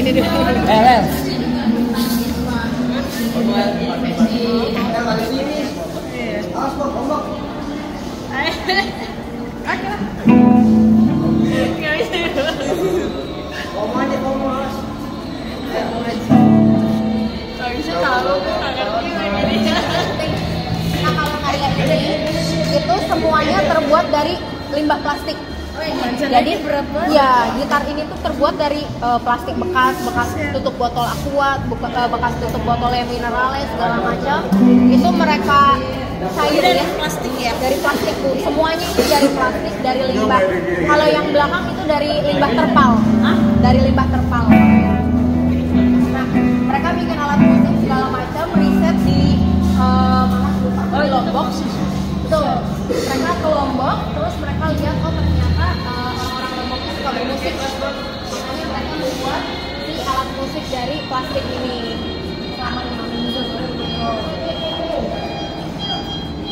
ini dulu. Lel. Nah kalau kayak ini itu semuanya terbuat dari limbah plastik. Jadi ya gitar ini tuh terbuat dari plastik bekas tutup botol aqua, bekas tutup botol minerales segala macam. Itu mereka cair dari ya. plastik ya. Dari plastik tuh, semuanya itu dari plastik, dari limbah. Kalau yang belakang itu dari limbah terpal, dari limbah terpal. Nah, mereka bikin alat musik segala macam, riset di di Lombok. Betul. Mereka ke Lombok, terus mereka lihat oh ternyata orang-orang Lombok itu suka bermusik. Makanya mereka membuat si alat musik dari plastik ini selama 5 minggu.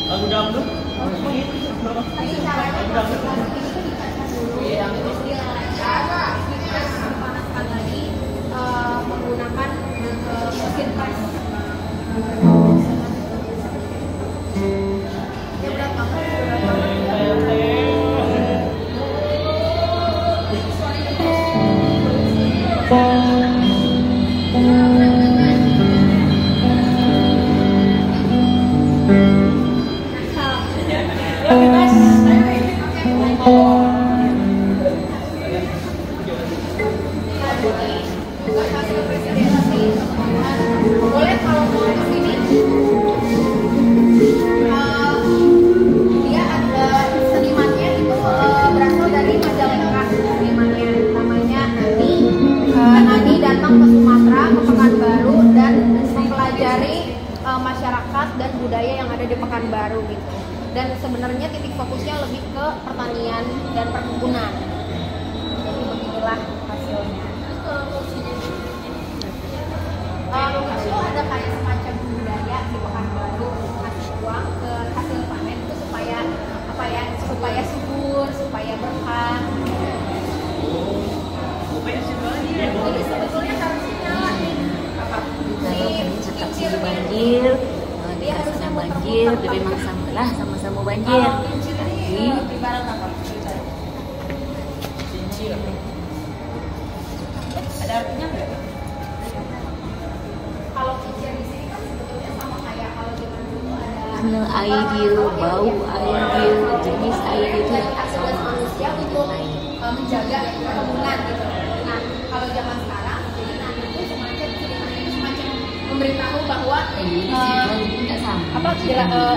Lagu dangdut. Tapi caranya plastik ini tuh dikaca dulu, terus dipanaskan lagi menggunakan mesin press. Ya berat banget. Boleh kalau mau ke sini. Dia ada senimannya itu berasal dari Majalengka. Senimannya namanya Ani. Ani datang ke Sumatera, ke Pekanbaru dan mempelajari masyarakat dan budaya yang ada di Pekanbaru gitu. Dan sebenarnya titik fokusnya lebih ke pertanian dan perkebunan. Jadi beginilah hasilnya. Itu ada kayak semacam budaya di Pekanbaru ngasih uang ke hasil panen itu supaya apa ya, supaya subur, supaya berkah. Jadi sebetulnya harusnya nyala nih apa? Kalau banjir, dia harusnya banjir, tapi memang sama-sama banjir. Ini ibarat apa? Ada artinya nggak? Kalau kincir di sini kan sebetulnya sama kayak kalau zaman dulu ada Warna air biru, bau air biru, jenis air itu aktivitas manusia untuk menjaga perkebunan gitu. Nah, kalau zaman sekarang, jadi nanti itu semacam memberitahu bahwa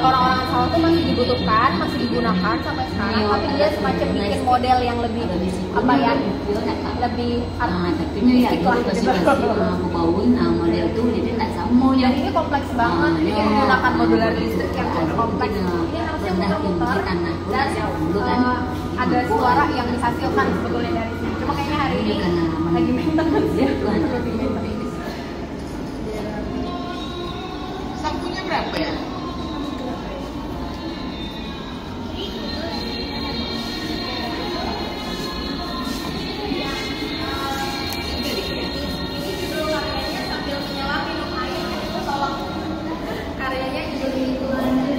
orang-orang sawah itu masih dibutuhkan, masih digunakan sampai sekarang, tapi dia semacam bikin model yang lebih apa ya, lebih artinya ya itu pasti membawain model itu jadi tak sama ya. Dan ini kompleks banget, ini menggunakan modular listrik yang cukup kompleks. Ini harusnya muter-muter dan ada suara yang dihasilkan sebetulnya dari sini. Cuma kayaknya hari ini lagi maintenance ya. Sapunya berapa ya? Karyanya jadi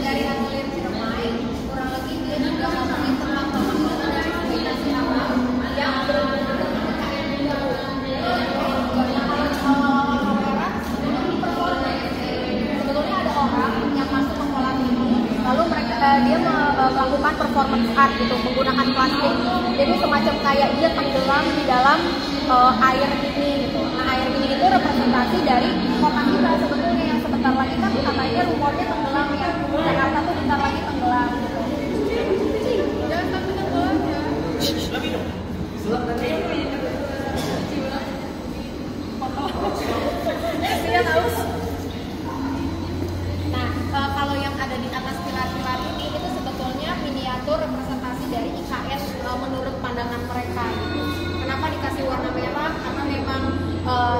dari Atelier Ciremai, kurang lebih dia juga ngomongin tentang teman-teman dari komunitas Ciremai yang benar-benar KKN juga. Sebetulnya ada orang yang masuk ke kolam ini, lalu dia melakukan performance art gitu menggunakan plastik. Jadi semacam kayak dia tenggelam di dalam air ini gitu. Nah air ini itu representasi dari kota kita sebetulnya yang sebentar lagi kan katanya rumornya tenggelam ya. Jakarta tuh bentar lagi tenggelam gitu. Jangan sampai tenggelam ya. Nah kalau yang ada di atas pilar-pilar ini itu sebetulnya miniatur representasi dari IKN menurut pandangan mereka gitu. Kenapa dikasih warna merah? Karena memang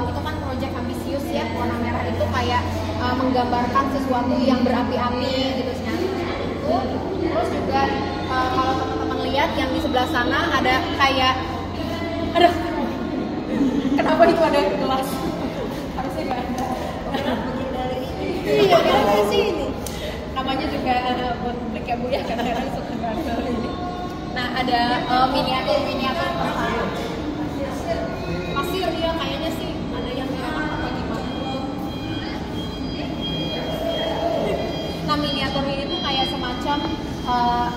itu kan proyek ambisius ya, warna merah itu kayak menggambarkan sesuatu yang berapi-api gitu sebenarnya itu. Terus juga kalau teman-teman lihat yang di sebelah sana ada kayak Kenapa itu ada gelas? Harusnya nggak ada. Iya, kan dari sini. Namanya juga buat publik ya Bu ya, kadang-kadang suka gagal ini. Nah, ada miniatur pasir dia kayaknya sih ada yang merah apa gimana. Nah, miniatur ini tuh kayak semacam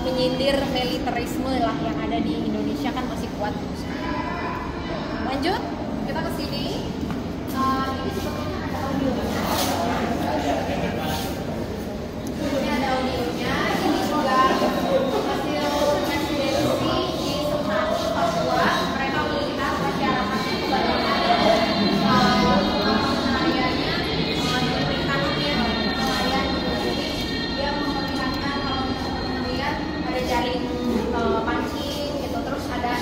menyindir militerisme lah yang ada di Indonesia kan masih kuat. Lanjut, kita ke sini. Ini sebetulnya ada audionya. Ini ada audionya. Ini juga hasil presidensi di Semarang, Papua. Mereka melihat masyarakatnya kebanyakan nelayannya memberikan nelayan. Jadi dia memperlihatkan kalau misalnya melihat ada jaring pancing gitu, terus ada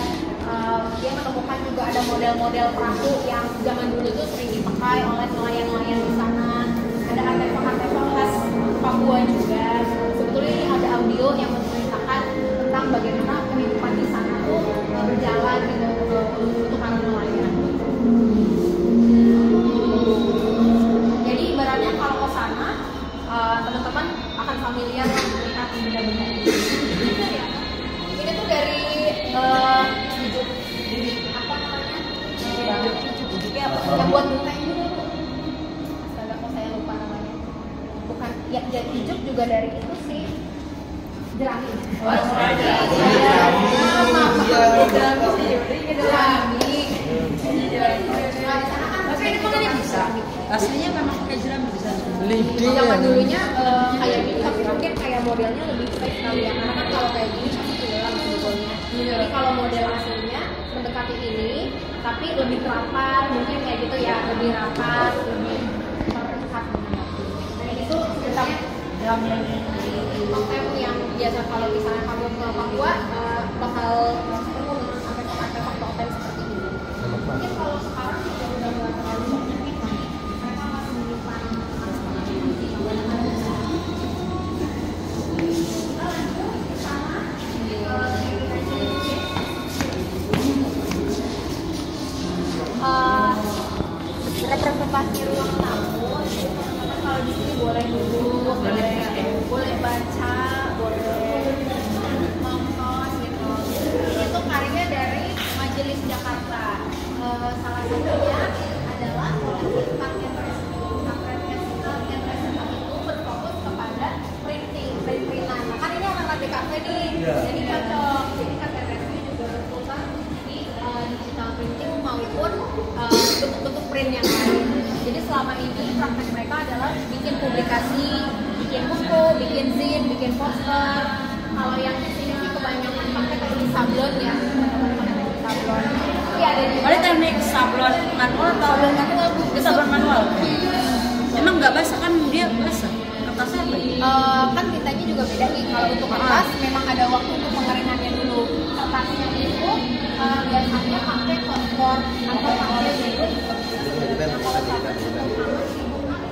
dia menemukan juga ada model-model perahu yang zaman dulu tuh sering dipakai oleh nelayan-nelayan di sana. Ada artefak-artefak khas Papua juga. Sebetulnya ini ada audio yang menceritakan tentang bagaimana kehidupan di sana tuh berjalan gitu untuk para nelayan. Jadi ibaratnya kalau ke sana teman-teman akan familiar melihat benda-benda ini. Benar ya? Ini tuh dari apa namanya? Yang buat bunga ini dulu. Astaga, kok saya lupa namanya. Bukan, ya jadi ijuk juga dari itu sih. Jerami. Oh, jerami. Tapi ini makanya bisa. Aslinya memang kayak jerami bisa. Lidi. Zaman dulunya kayak gini, tapi mungkin kayak modelnya lebih baik sekali ya. Karena kan kalau kayak gini pasti tenggelam sebetulnya. Jadi kalau model aslinya mendekati ini, tapi lebih rapat, mungkin kayak gitu ya, lebih rapat, lebih terikat. Nah ini tuh sebenarnya konten yang biasa kalau misalnya kamu ke Papua bakal ketemu dengan artefak konten seperti ini. Mungkin kalau sekarang juga udah nggak terlalu banyak nih, mereka masih menyimpan representasi ruang tamu. Teman-teman kalau di sini boleh duduk, boleh baca, boleh nongkrong gitu. Ini tuh karya dari Majelis Jakarta. Salah satunya adalah koleksi karya itu berfokus kepada printing-printan. Nah, kan ini anak DKV nih, jadi cocok. Jadi karya resmi juga berfokus di digital printing maupun bentuk-bentuk print yang lain. Jadi selama ini praktek mereka adalah bikin publikasi, bikin buku, bikin zin, bikin poster. Kalau yang di sini sih kebanyakan pakai teknik sablon ya, sablon. Iya ada juga. Ada teknik sablon manual atau sablon manual? Sablon manual. Emang nggak basah kan dia basah? Kertasnya apa? Kan tintanya juga beda nih. Kalau untuk kertas memang ada waktu untuk pengeringannya dulu. Kertasnya itu biasanya pakai kompor atau pakai jeruk. Sebenarnya kalau kertas itu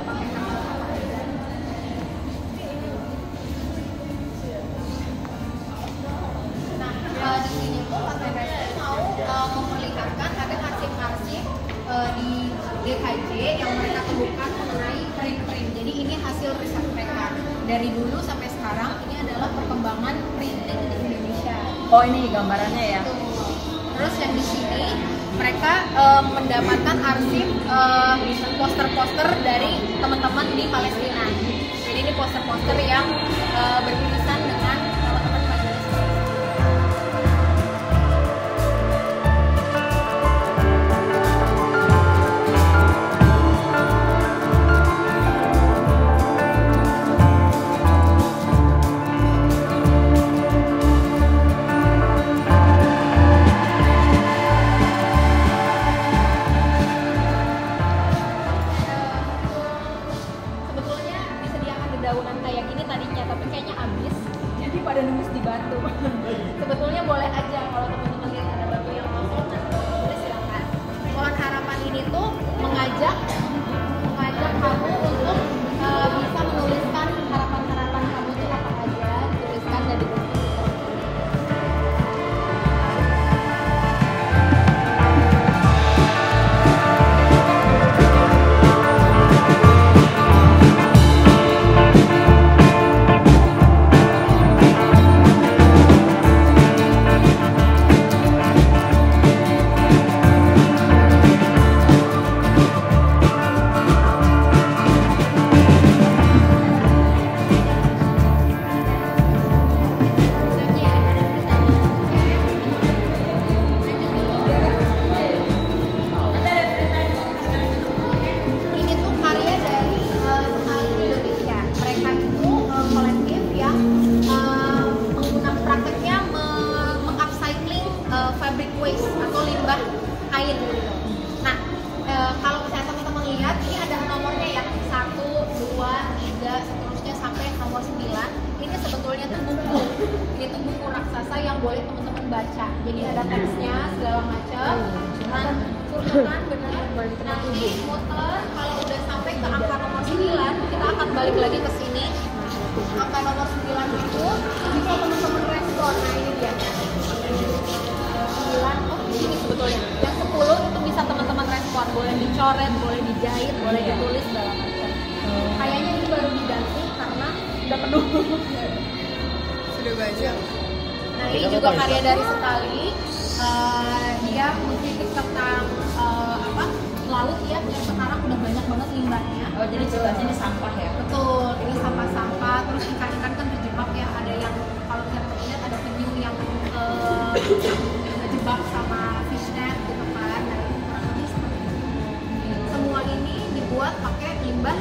pakai Nah di sini tuh Pak mau memperlihatkan ada arsip-arsip di DKJ yang mereka temukan mengenai print-print. Jadi ini hasil riset mereka dari dulu sampai sekarang. Ini adalah perkembangan printing di Indonesia. Oh ini gambarannya ya. Terus yang di sini mereka mendapatkan arsip poster-poster dari teman-teman di Palestina. Jadi ini poster-poster yang bertulisan dengan teman-teman majelis. Dedaunan kayak gini tadinya, tapi kayaknya habis, jadi pada nulis di batu. Sebetulnya boleh aja kalau teman-teman lihat ada batu yang kosong, nah boleh silakan. Pohon harapan ini tuh mengajak kamu untuk bisa menuliskan harapan-harapan kamu tuh apa aja, tuliskan dan dibentuk. tuh buku. Ini tuh buku raksasa yang boleh teman-teman baca. Jadi ada teksnya segala macam. Dan turunan benar. Nanti muter kalau udah sampai ke angka nomor 9, kita akan balik lagi ke sini. Angka nomor 9 itu bisa teman-teman respon. Nah ini dia. 9, oh ini sebetulnya. Yang 10 itu bisa teman-teman respon. Boleh dicoret, boleh dijahit, boleh ditulis segala macam. Kayaknya ini baru diganti karena udah penuh. Sudah banyak. Nah ini juga karya dari Sekali. Dia mengkritik tentang laut ya, yang sekarang udah banyak banget limbahnya. Oh jadi jelasnya ini sampah ya? Betul, ini sampah-sampah. Terus ikan-ikan kan terjebak ya. Ada yang kalau kita lihat ada penyu yang terjebak sama fishnet gitu kan. Nah ini kurang lebih seperti itu. Semua ini dibuat pakai limbah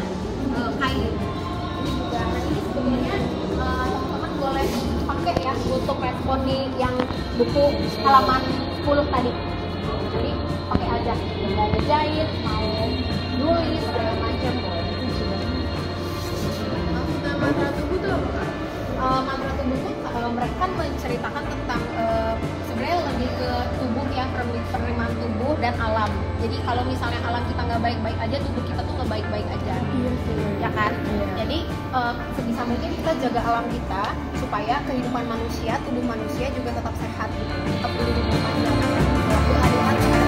kain. Ini juga. Nah ini sebetulnya teman-teman boleh pakai ya untuk respon di yang buku halaman 10 tadi. Jadi pakai aja, mau ngejahit, mau nulis segala macam boleh. Mantra tubuh tuh apa? Mantra tubuh tuh mereka kan menceritakan tentang sebenarnya lebih ke tubuh ya, penerimaan tubuh dan alam. Jadi kalau misalnya alam kita nggak baik-baik aja, tubuh kita tuh nggak baik-baik aja, ya kan? Jadi sebisa mungkin kita jaga alam kita supaya kehidupan manusia, tubuh manusia juga tetap sehat, tetap hidup panjang. Waktu hari-hari